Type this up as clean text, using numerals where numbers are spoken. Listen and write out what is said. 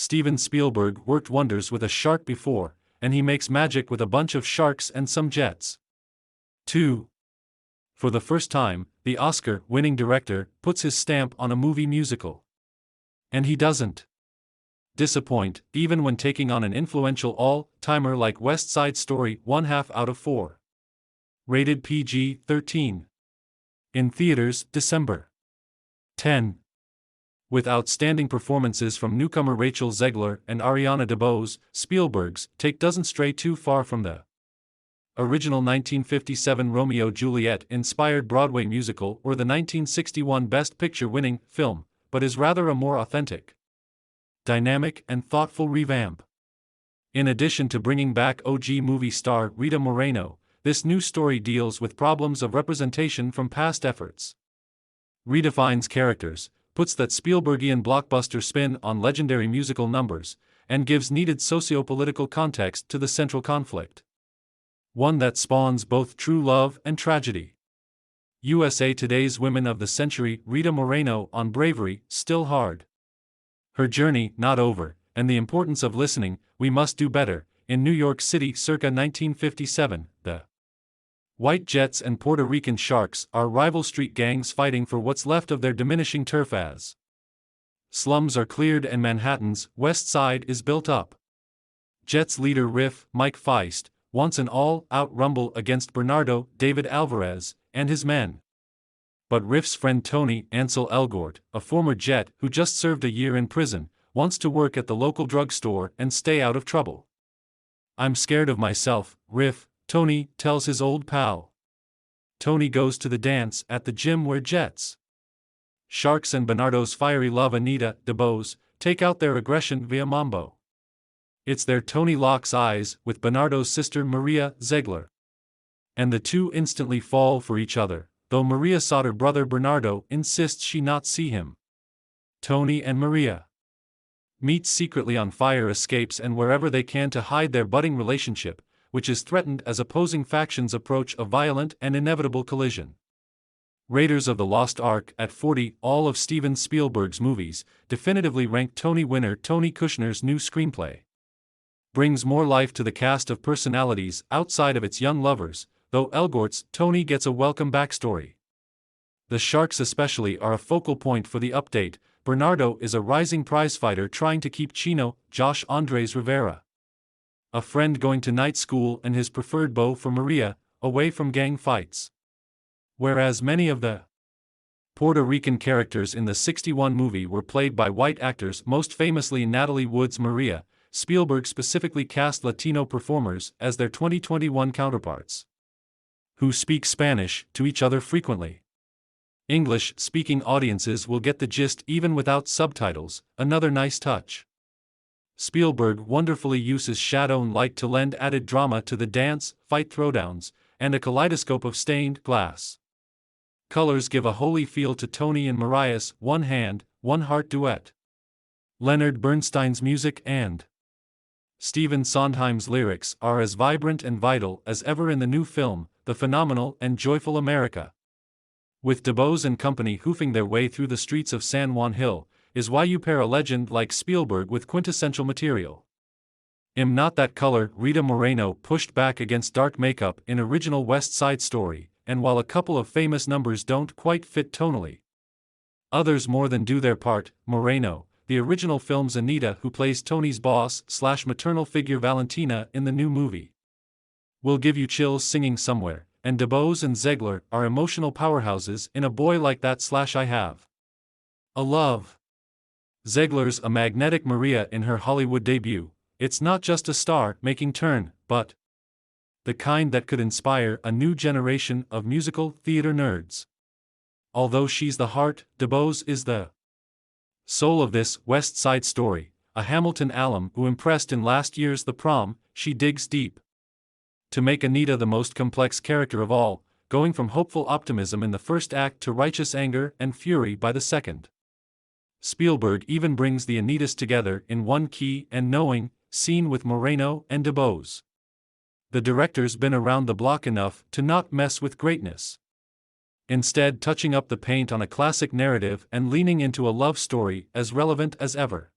Steven Spielberg worked wonders with a shark before, and he makes magic with a bunch of sharks and some jets. 2. For the first time, the Oscar-winning director puts his stamp on a movie musical. And he doesn't disappoint, even when taking on an influential all-timer like West Side Story 1/2 out of 4. Rated PG-13. In theaters, December 10. With outstanding performances from newcomer Rachel Zegler and Ariana DeBose, Spielberg's take doesn't stray too far from the original 1957 Romeo-Juliet-inspired Broadway musical or the 1961 Best Picture-winning film, but is rather a more authentic, dynamic and thoughtful revamp. In addition to bringing back OG movie star Rita Moreno, this new story deals with problems of representation from past efforts, redefines characters, puts that Spielbergian blockbuster spin on legendary musical numbers, and gives needed socio-political context to the central conflict. One that spawns both true love and tragedy. USA Today's Women of the Century, Rita Moreno on bravery, still hard. Her journey, not over, and the importance of listening, we must do better. In New York City circa 1957, the White Jets and Puerto Rican Sharks are rival street gangs fighting for what's left of their diminishing turf as slums are cleared and Manhattan's West Side is built up. Jets leader Riff, Mike Feist, wants an all-out rumble against Bernardo, David Alvarez, and his men. But Riff's friend Tony, Ansel Elgort, a former Jet who just served a year in prison, wants to work at the local drugstore and stay out of trouble. "I'm scared of myself, Riff," Tony tells his old pal. Tony goes to the dance at the gym where Jets, Sharks and Bernardo's fiery love Anita DeBose take out their aggression via mambo. It's there Tony locks eyes with Bernardo's sister Maria Zegler. And the two instantly fall for each other, though Maria Sauter brother Bernardo insists she not see him. Tony and Maria meet secretly on fire escapes and wherever they can to hide their budding relationship, which is threatened as opposing factions approach a violent and inevitable collision. Raiders of the Lost Ark at 40, all of Steven Spielberg's movies, definitively ranked Tony winner Tony Kushner's new screenplay. Brings more life to the cast of personalities outside of its young lovers, though Elgort's Tony gets a welcome backstory. The Sharks especially are a focal point for the update. Bernardo is a rising prizefighter trying to keep Chino, Josh Andres Rivera, a friend going to night school and his preferred beau for Maria, away from gang fights. Whereas many of the Puerto Rican characters in the '61 movie were played by white actors, most famously Natalie Wood's Maria, Spielberg specifically cast Latino performers as their 2021 counterparts, who speak Spanish to each other frequently. English-speaking audiences will get the gist even without subtitles, another nice touch. Spielberg wonderfully uses shadow and light to lend added drama to the dance, fight throwdowns, and a kaleidoscope of stained glass colors give a holy feel to Tony and Mariah's One Hand, One Heart duet. Leonard Bernstein's music and Stephen Sondheim's lyrics are as vibrant and vital as ever in the new film, The Phenomenal and Joyful America. With DeBose and company hoofing their way through the streets of San Juan Hill, is why you pair a legend like Spielberg with quintessential material. Not that color. Rita Moreno pushed back against dark makeup in original West Side Story, and while a couple of famous numbers don't quite fit tonally, others more than do their part. Moreno, the original film's Anita, who plays Tony's boss/maternal figure Valentina in the new movie, will give you chills singing Somewhere, and DeBose and Zegler are emotional powerhouses in A Boy Like That/I Have a Love. Zegler's a magnetic Maria in her Hollywood debut. It's not just a star-making turn, but the kind that could inspire a new generation of musical theater nerds. Although she's the heart, DeBose is the soul of this West Side Story, a Hamilton alum who impressed in last year's The Prom. She digs deep to make Anita the most complex character of all, going from hopeful optimism in the first act to righteous anger and fury by the second. Spielberg even brings the Anitas together in one key and knowing scene with Moreno and DeBose. The director's been around the block enough to not mess with greatness, instead touching up the paint on a classic narrative and leaning into a love story as relevant as ever.